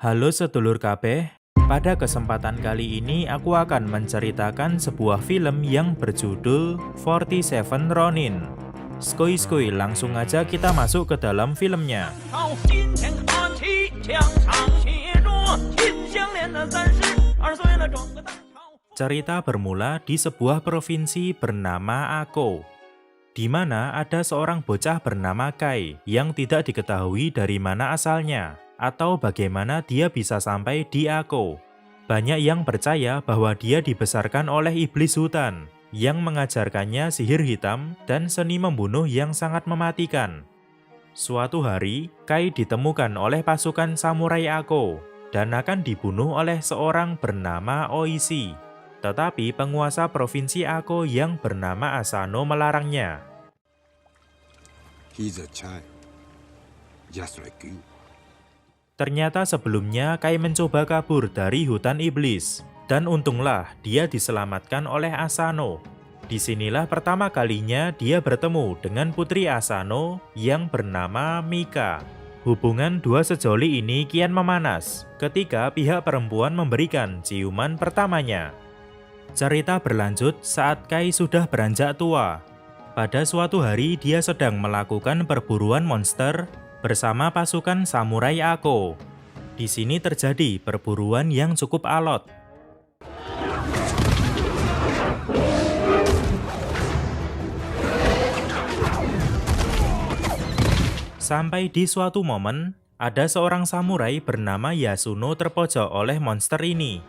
Halo sedulur kabeh, pada kesempatan kali ini aku akan menceritakan sebuah film yang berjudul 47 Ronin. Skoi, langsung aja kita masuk ke dalam filmnya. Cerita bermula di sebuah provinsi bernama Ako, di mana ada seorang bocah bernama Kai yang tidak diketahui dari mana asalnya atau bagaimana dia bisa sampai di Ako. Banyak yang percaya bahwa dia dibesarkan oleh iblis hutan yang mengajarkannya sihir hitam dan seni membunuh yang sangat mematikan. Suatu hari, Kai ditemukan oleh pasukan samurai Ako dan akan dibunuh oleh seorang bernama Oishi. Tetapi penguasa provinsi Ako yang bernama Asano melarangnya. He's a child, just like you. Ternyata sebelumnya Kai mencoba kabur dari hutan iblis, dan untunglah dia diselamatkan oleh Asano. Disinilah pertama kalinya dia bertemu dengan putri Asano yang bernama Mika. Hubungan dua sejoli ini kian memanas ketika pihak perempuan memberikan ciuman pertamanya. Cerita berlanjut saat Kai sudah beranjak tua. Pada suatu hari dia sedang melakukan perburuan monster bersama pasukan samurai Ako. Di sini terjadi perburuan yang cukup alot. Sampai di suatu momen, ada seorang samurai bernama Yasuno terpojok oleh monster ini.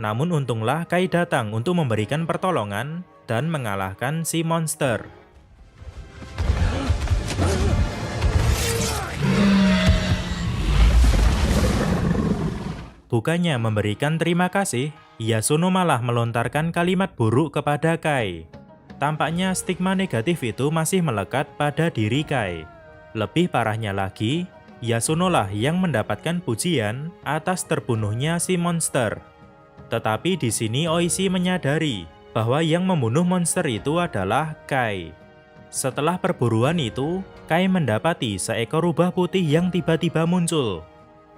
Namun untunglah Kai datang untuk memberikan pertolongan dan mengalahkan si monster. Bukannya memberikan terima kasih, Yasuno malah melontarkan kalimat buruk kepada Kai. Tampaknya stigma negatif itu masih melekat pada diri Kai. Lebih parahnya lagi, Yasuno lah yang mendapatkan pujian atas terbunuhnya si monster. Tetapi di sini Oishi menyadari bahwa yang membunuh monster itu adalah Kai. Setelah perburuan itu, Kai mendapati seekor rubah putih yang tiba-tiba muncul.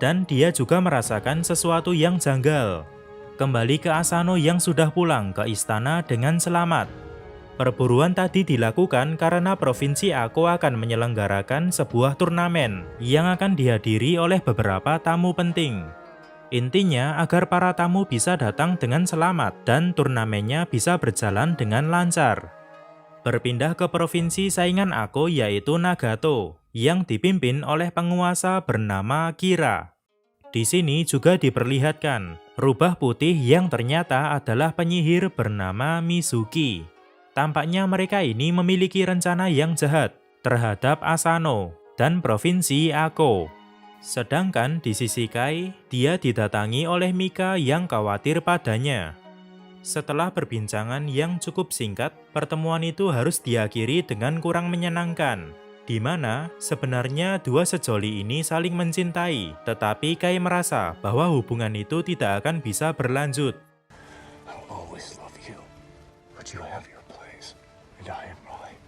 Dan dia juga merasakan sesuatu yang janggal. Kembali ke Asano yang sudah pulang ke istana dengan selamat. Perburuan tadi dilakukan karena Provinsi Ako akan menyelenggarakan sebuah turnamen yang akan dihadiri oleh beberapa tamu penting. Intinya agar para tamu bisa datang dengan selamat dan turnamennya bisa berjalan dengan lancar. Berpindah ke provinsi saingan Ako yaitu Nagato, yang dipimpin oleh penguasa bernama Kira. Di sini juga diperlihatkan rubah putih yang ternyata adalah penyihir bernama Mizuki. Tampaknya mereka ini memiliki rencana yang jahat terhadap Asano dan provinsi Ako. Sedangkan di sisi Kai, dia didatangi oleh Mika yang khawatir padanya. Setelah perbincangan yang cukup singkat, pertemuan itu harus diakhiri dengan kurang menyenangkan, di mana sebenarnya dua sejoli ini saling mencintai, tetapi Kai merasa bahwa hubungan itu tidak akan bisa berlanjut. I'll always love you, but you have your place, and I am mine.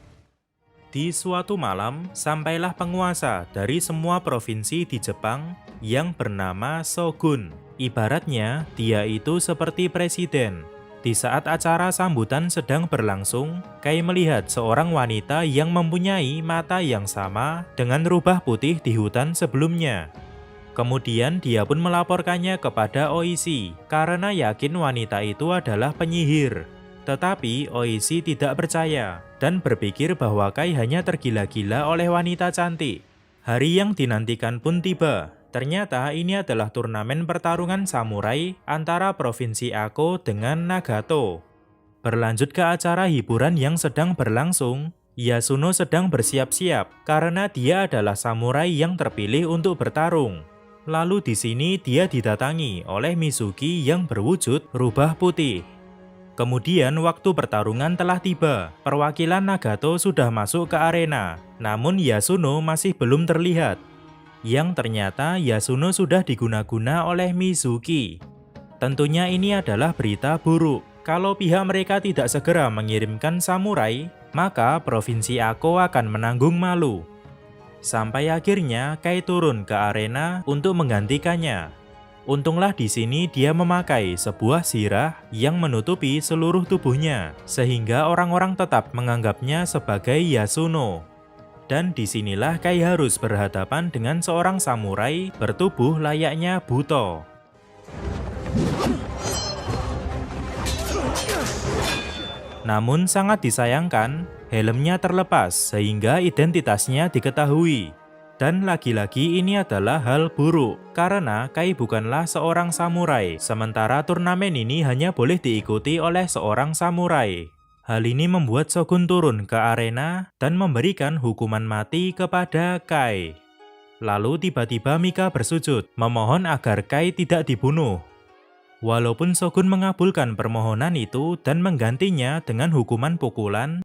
Di suatu malam, sampailah penguasa dari semua provinsi di Jepang yang bernama Shogun. Ibaratnya, dia itu seperti presiden. Di saat acara sambutan sedang berlangsung, Kai melihat seorang wanita yang mempunyai mata yang sama dengan rubah putih di hutan sebelumnya. Kemudian dia pun melaporkannya kepada Oishi karena yakin wanita itu adalah penyihir. Tetapi Oishi tidak percaya dan berpikir bahwa Kai hanya tergila-gila oleh wanita cantik. Hari yang dinantikan pun tiba. Ternyata ini adalah turnamen pertarungan samurai antara provinsi Ako dengan Nagato. Berlanjut ke acara hiburan yang sedang berlangsung, Yasuno sedang bersiap-siap karena dia adalah samurai yang terpilih untuk bertarung. Lalu di sini dia didatangi oleh Mizuki yang berwujud rubah putih. Kemudian waktu pertarungan telah tiba. Perwakilan Nagato sudah masuk ke arena, namun Yasuno masih belum terlihat. Yang ternyata Yasuno sudah diguna-guna oleh Mizuki. Tentunya ini adalah berita buruk. Kalau pihak mereka tidak segera mengirimkan samurai, maka provinsi Ako akan menanggung malu. Sampai akhirnya Kai turun ke arena untuk menggantikannya. Untunglah di sini dia memakai sebuah sirah yang menutupi seluruh tubuhnya, sehingga orang-orang tetap menganggapnya sebagai Yasuno. Dan disinilah Kai harus berhadapan dengan seorang samurai bertubuh layaknya Buto. Namun sangat disayangkan, helmnya terlepas sehingga identitasnya diketahui. Dan lagi-lagi ini adalah hal buruk, karena Kai bukanlah seorang samurai, sementara turnamen ini hanya boleh diikuti oleh seorang samurai. Hal ini membuat Shogun turun ke arena dan memberikan hukuman mati kepada Kai. Lalu tiba-tiba Mika bersujud, memohon agar Kai tidak dibunuh. Walaupun Shogun mengabulkan permohonan itu dan menggantinya dengan hukuman pukulan,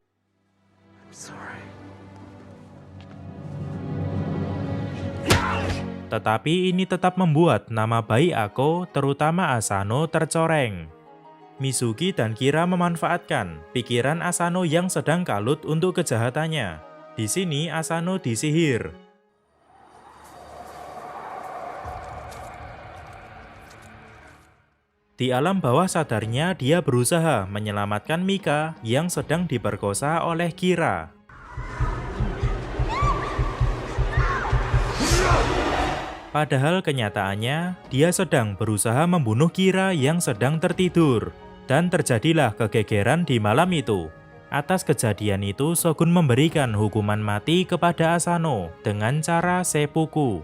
tetapi ini tetap membuat nama baik Ako, terutama Asano, tercoreng. Mizuki dan Kira memanfaatkan pikiran Asano yang sedang kalut untuk kejahatannya. Di sini Asano disihir. Di alam bawah sadarnya dia berusaha menyelamatkan Mika yang sedang diperkosa oleh Kira. Padahal kenyataannya, dia sedang berusaha membunuh Kira yang sedang tertidur. Dan terjadilah kegegeran di malam itu. Atas kejadian itu, Shogun memberikan hukuman mati kepada Asano dengan cara seppuku.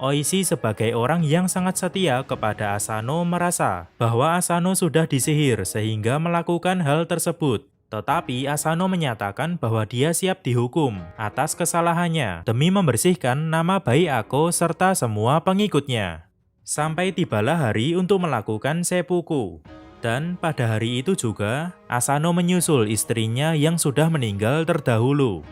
Oishi sebagai orang yang sangat setia kepada Asano merasa bahwa Asano sudah disihir sehingga melakukan hal tersebut. Tetapi Asano menyatakan bahwa dia siap dihukum atas kesalahannya demi membersihkan nama baik Ako serta semua pengikutnya. Sampai tibalah hari untuk melakukan seppuku. Dan pada hari itu juga, Asano menyusul istrinya yang sudah meninggal terdahulu.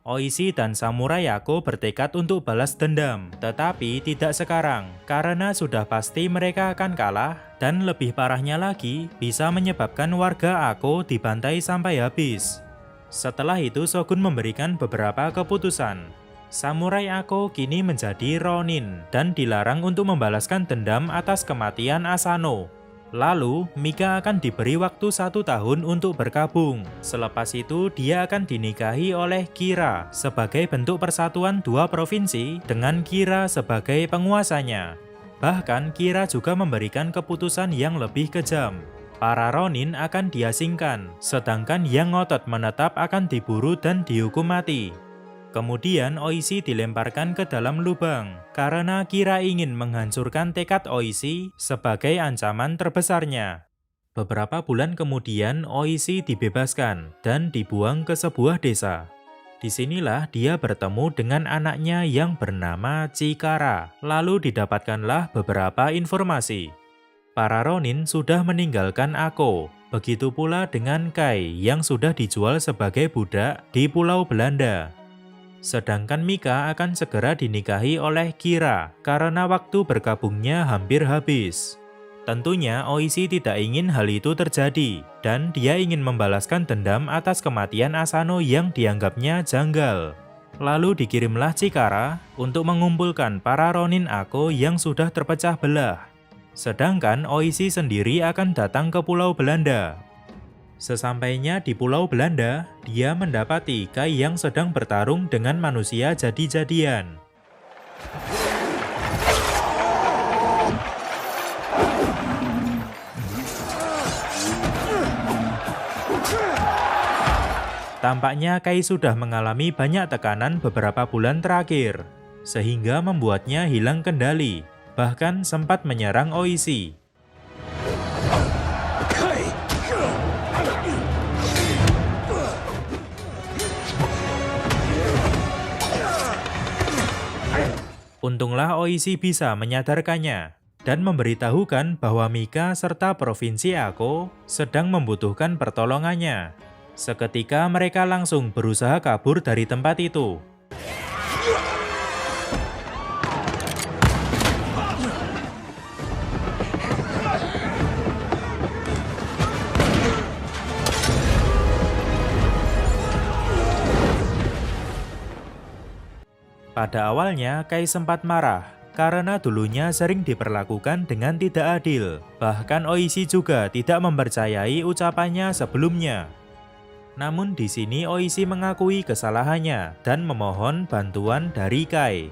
Oishi dan Samurai Ako bertekad untuk balas dendam, tetapi tidak sekarang, karena sudah pasti mereka akan kalah, dan lebih parahnya lagi, bisa menyebabkan warga Ako dibantai sampai habis. Setelah itu Shogun memberikan beberapa keputusan. Samurai Ako kini menjadi Ronin, dan dilarang untuk membalaskan dendam atas kematian Asano. Lalu, Mika akan diberi waktu 1 tahun untuk berkabung. Selepas itu, dia akan dinikahi oleh Kira sebagai bentuk persatuan 2 provinsi dengan Kira sebagai penguasanya. Bahkan, Kira juga memberikan keputusan yang lebih kejam. Para Ronin akan diasingkan, sedangkan yang ngotot menetap akan diburu dan dihukum mati. Kemudian Oishi dilemparkan ke dalam lubang, karena Kira ingin menghancurkan tekad Oishi sebagai ancaman terbesarnya. Beberapa bulan kemudian Oishi dibebaskan dan dibuang ke sebuah desa. Disinilah dia bertemu dengan anaknya yang bernama Chikara, lalu didapatkanlah beberapa informasi. Para Ronin sudah meninggalkan Ako, begitu pula dengan Kai yang sudah dijual sebagai budak di Pulau Belanda. Sedangkan Mika akan segera dinikahi oleh Kira karena waktu berkabungnya hampir habis. Tentunya Oishi tidak ingin hal itu terjadi dan dia ingin membalaskan dendam atas kematian Asano yang dianggapnya janggal. Lalu dikirimlah Chikara untuk mengumpulkan para Ronin Ako yang sudah terpecah belah. Sedangkan Oishi sendiri akan datang ke Pulau Belanda. Sesampainya di Pulau Belanda, dia mendapati Kai yang sedang bertarung dengan manusia jadi-jadian. Tampaknya Kai sudah mengalami banyak tekanan beberapa bulan terakhir, sehingga membuatnya hilang kendali, bahkan sempat menyerang Oishi. Untunglah Oishi bisa menyadarkannya dan memberitahukan bahwa Mika serta Provinsi Ako sedang membutuhkan pertolongannya. Seketika mereka langsung berusaha kabur dari tempat itu. Pada awalnya, Kai sempat marah karena dulunya sering diperlakukan dengan tidak adil. Bahkan Oishi juga tidak mempercayai ucapannya sebelumnya. Namun di sini Oishi mengakui kesalahannya dan memohon bantuan dari Kai.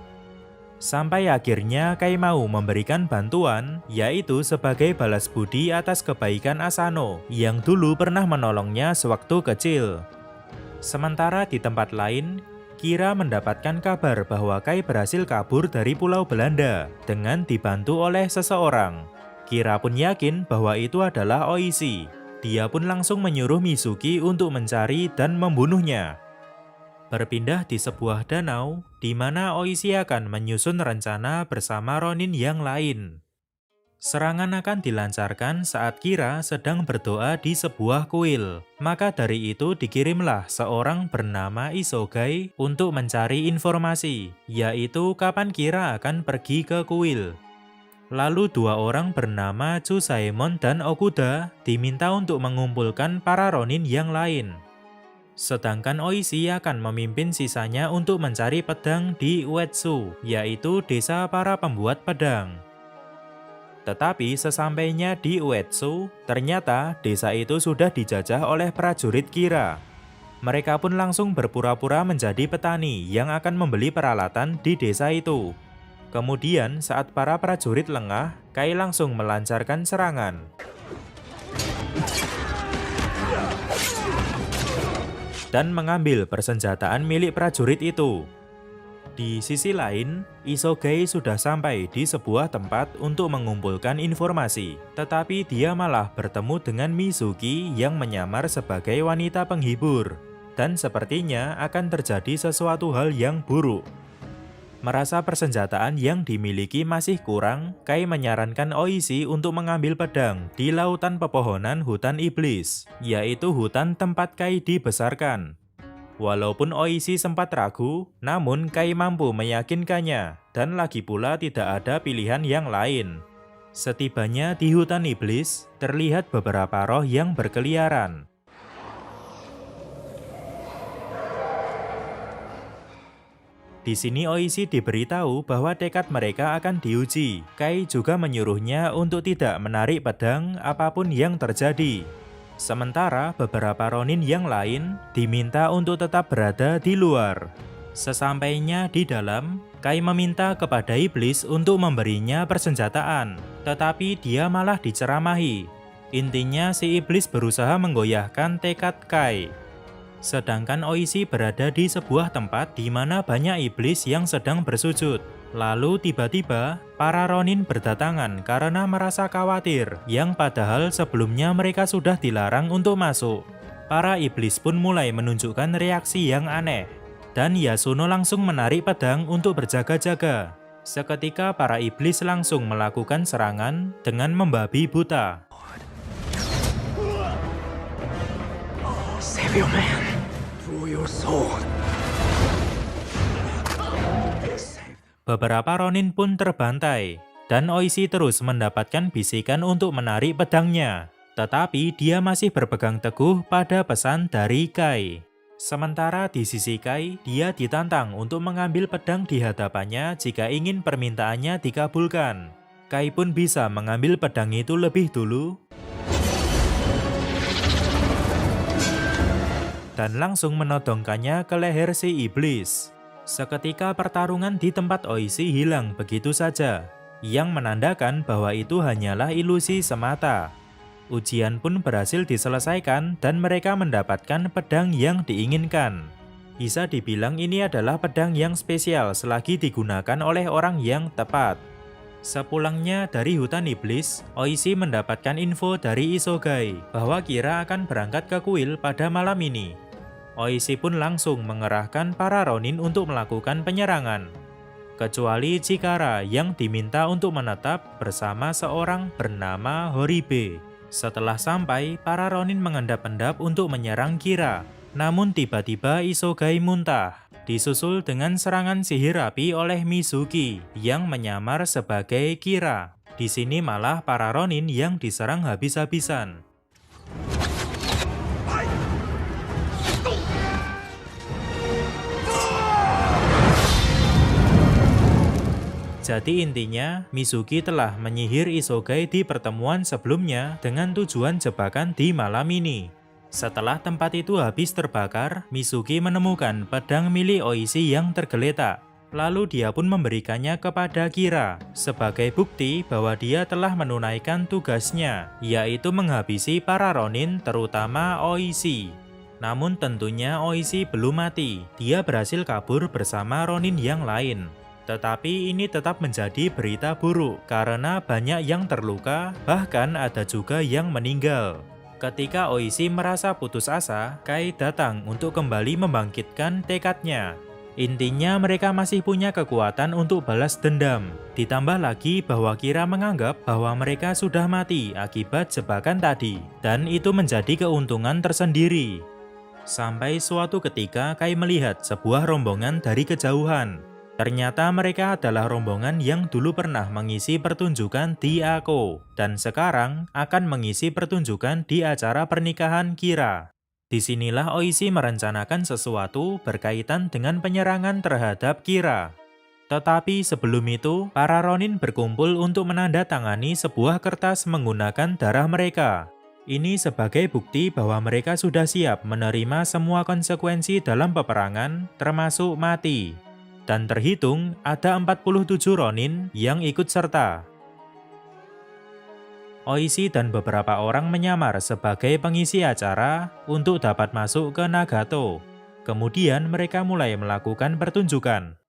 Sampai akhirnya Kai mau memberikan bantuan, yaitu sebagai balas budi atas kebaikan Asano yang dulu pernah menolongnya sewaktu kecil. Sementara di tempat lain, Kira mendapatkan kabar bahwa Kai berhasil kabur dari Pulau Belanda dengan dibantu oleh seseorang. Kira pun yakin bahwa itu adalah Oishi. Dia pun langsung menyuruh Mizuki untuk mencari dan membunuhnya. Berpindah di sebuah danau, di mana Oishi akan menyusun rencana bersama Ronin yang lain. Serangan akan dilancarkan saat Kira sedang berdoa di sebuah kuil. Maka dari itu dikirimlah seorang bernama Isogai untuk mencari informasi, yaitu kapan Kira akan pergi ke kuil. Lalu dua orang bernama Chusaemon dan Okuda diminta untuk mengumpulkan para Ronin yang lain. Sedangkan Oishi akan memimpin sisanya untuk mencari pedang di Uetsu, yaitu desa para pembuat pedang. Tetapi sesampainya di Uetsu, ternyata desa itu sudah dijajah oleh prajurit Kira. Mereka pun langsung berpura-pura menjadi petani yang akan membeli peralatan di desa itu. Kemudian saat para prajurit lengah, Kai langsung melancarkan serangan. Dan mengambil persenjataan milik prajurit itu. Di sisi lain, Isogai sudah sampai di sebuah tempat untuk mengumpulkan informasi. Tetapi dia malah bertemu dengan Mizuki yang menyamar sebagai wanita penghibur. Dan sepertinya akan terjadi sesuatu hal yang buruk. Merasa persenjataan yang dimiliki masih kurang, Kai menyarankan Oishi untuk mengambil pedang di lautan pepohonan hutan iblis, yaitu hutan tempat Kai dibesarkan. Walaupun Oishi sempat ragu, namun Kai mampu meyakinkannya, dan lagi pula tidak ada pilihan yang lain. Setibanya di hutan iblis, terlihat beberapa roh yang berkeliaran. Di sini Oishi diberitahu bahwa tekad mereka akan diuji. Kai juga menyuruhnya untuk tidak menarik pedang apapun yang terjadi. Sementara beberapa Ronin yang lain diminta untuk tetap berada di luar. Sesampainya di dalam, Kai meminta kepada iblis untuk memberinya persenjataan, tetapi dia malah diceramahi. Intinya si iblis berusaha menggoyahkan tekad Kai. Sedangkan Oishi berada di sebuah tempat di mana banyak iblis yang sedang bersujud. Lalu tiba-tiba, para Ronin berdatangan karena merasa khawatir, yang padahal sebelumnya mereka sudah dilarang untuk masuk. Para iblis pun mulai menunjukkan reaksi yang aneh. Dan Yasuno langsung menarik pedang untuk berjaga-jaga. Seketika para iblis langsung melakukan serangan dengan membabi buta. Save your man. Draw your sword. Beberapa Ronin pun terbantai, dan Oishi terus mendapatkan bisikan untuk menarik pedangnya. Tetapi dia masih berpegang teguh pada pesan dari Kai. Sementara di sisi Kai, dia ditantang untuk mengambil pedang di hadapannya jika ingin permintaannya dikabulkan. Kai pun bisa mengambil pedang itu lebih dulu, dan langsung menodongkannya ke leher si iblis. Seketika pertarungan di tempat Oishi hilang begitu saja, yang menandakan bahwa itu hanyalah ilusi semata. Ujian pun berhasil diselesaikan dan mereka mendapatkan pedang yang diinginkan. Bisa dibilang ini adalah pedang yang spesial selagi digunakan oleh orang yang tepat. Sepulangnya dari hutan iblis, Oishi mendapatkan info dari Isogai bahwa Kira akan berangkat ke kuil pada malam ini. Oishi pun langsung mengerahkan para Ronin untuk melakukan penyerangan. Kecuali Chikara yang diminta untuk menetap bersama seorang bernama Horibe. Setelah sampai, para Ronin mengendap-endap untuk menyerang Kira. Namun tiba-tiba Isogai muntah, disusul dengan serangan sihir api oleh Mizuki yang menyamar sebagai Kira. Di sini malah para Ronin yang diserang habis-habisan. Jadi intinya, Mizuki telah menyihir Isogai di pertemuan sebelumnya dengan tujuan jebakan di malam ini. Setelah tempat itu habis terbakar, Mizuki menemukan pedang milik Oishi yang tergeletak. Lalu dia pun memberikannya kepada Kira sebagai bukti bahwa dia telah menunaikan tugasnya, yaitu menghabisi para Ronin terutama Oishi. Namun tentunya Oishi belum mati, dia berhasil kabur bersama Ronin yang lain. Tetapi ini tetap menjadi berita buruk karena banyak yang terluka, bahkan ada juga yang meninggal. Ketika Oishi merasa putus asa, Kai datang untuk kembali membangkitkan tekadnya. Intinya mereka masih punya kekuatan untuk balas dendam. Ditambah lagi bahwa Kira menganggap bahwa mereka sudah mati akibat jebakan tadi. Dan itu menjadi keuntungan tersendiri. Sampai suatu ketika Kai melihat sebuah rombongan dari kejauhan. Ternyata mereka adalah rombongan yang dulu pernah mengisi pertunjukan di Ako. Dan sekarang akan mengisi pertunjukan di acara pernikahan Kira. Disinilah Oishi merencanakan sesuatu berkaitan dengan penyerangan terhadap Kira. Tetapi sebelum itu, para Ronin berkumpul untuk menandatangani sebuah kertas menggunakan darah mereka. Ini sebagai bukti bahwa mereka sudah siap menerima semua konsekuensi dalam peperangan, termasuk mati. Dan terhitung ada 47 Ronin yang ikut serta. Oishi dan beberapa orang menyamar sebagai pengisi acara untuk dapat masuk ke Nagato. Kemudian mereka mulai melakukan pertunjukan.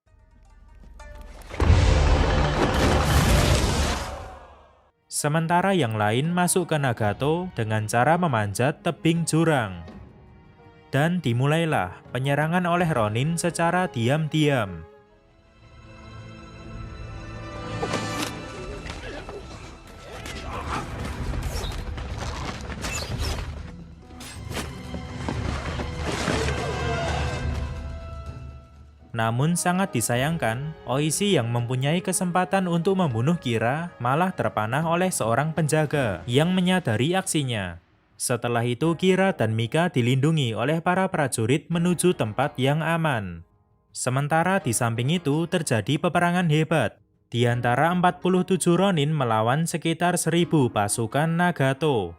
Sementara yang lain masuk ke Nagato dengan cara memanjat tebing jurang. Dan dimulailah penyerangan oleh Ronin secara diam-diam. Namun sangat disayangkan, Oishi yang mempunyai kesempatan untuk membunuh Kira malah terpanah oleh seorang penjaga yang menyadari aksinya. Setelah itu Kira dan Mika dilindungi oleh para prajurit menuju tempat yang aman. Sementara di samping itu terjadi peperangan hebat. Di antara 47 Ronin melawan sekitar 1000 pasukan Nagato.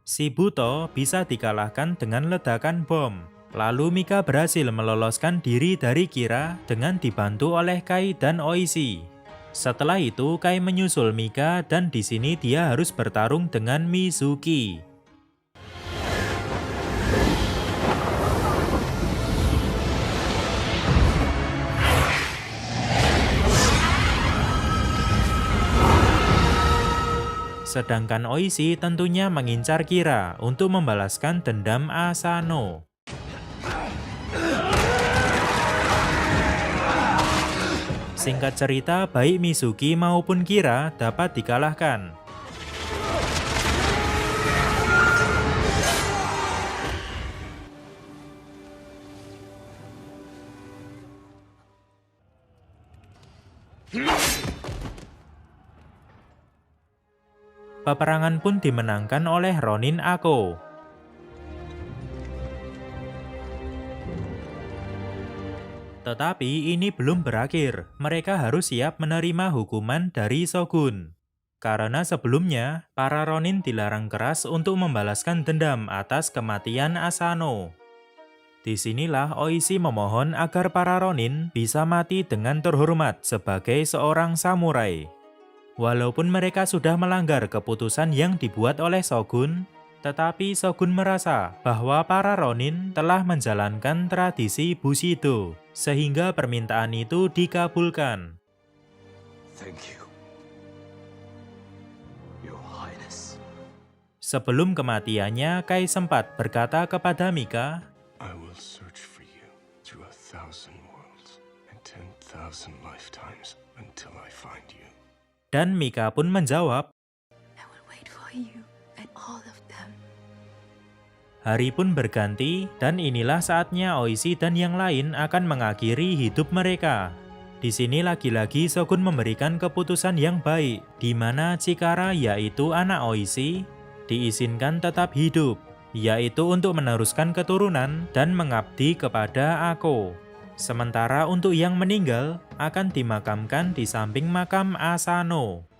Shibuto bisa dikalahkan dengan ledakan bom. Lalu Mika berhasil meloloskan diri dari Kira dengan dibantu oleh Kai dan Oishi. Setelah itu Kai menyusul Mika dan di sini dia harus bertarung dengan Mizuki. Sedangkan Oishi tentunya mengincar Kira untuk membalaskan dendam Asano. Singkat cerita, baik Mizuki maupun Kira dapat dikalahkan. Peperangan pun dimenangkan oleh Ronin Ako. Tetapi ini belum berakhir, mereka harus siap menerima hukuman dari Shogun. Karena sebelumnya, para Ronin dilarang keras untuk membalaskan dendam atas kematian Asano. Disinilah Oishi memohon agar para Ronin bisa mati dengan terhormat sebagai seorang samurai. Walaupun mereka sudah melanggar keputusan yang dibuat oleh Shogun, tetapi Shogun merasa bahwa para Ronin telah menjalankan tradisi Bushido, sehingga permintaan itu dikabulkan. Thank you, Your Highness. Sebelum kematiannya, Kai sempat berkata kepada Mika, I will search for you through 1,000 worlds and 10,000 lifetimes until I find you. Dan Mika pun menjawab, I will wait for you and all of them. hari pun berganti, dan inilah saatnya Oishi dan yang lain akan mengakhiri hidup mereka. Di sini lagi-lagi Shogun memberikan keputusan yang baik, di mana Chikara yaitu anak Oishi, diizinkan tetap hidup, yaitu untuk meneruskan keturunan dan mengabdi kepada Ako. Sementara untuk yang meninggal akan dimakamkan di samping makam Asano.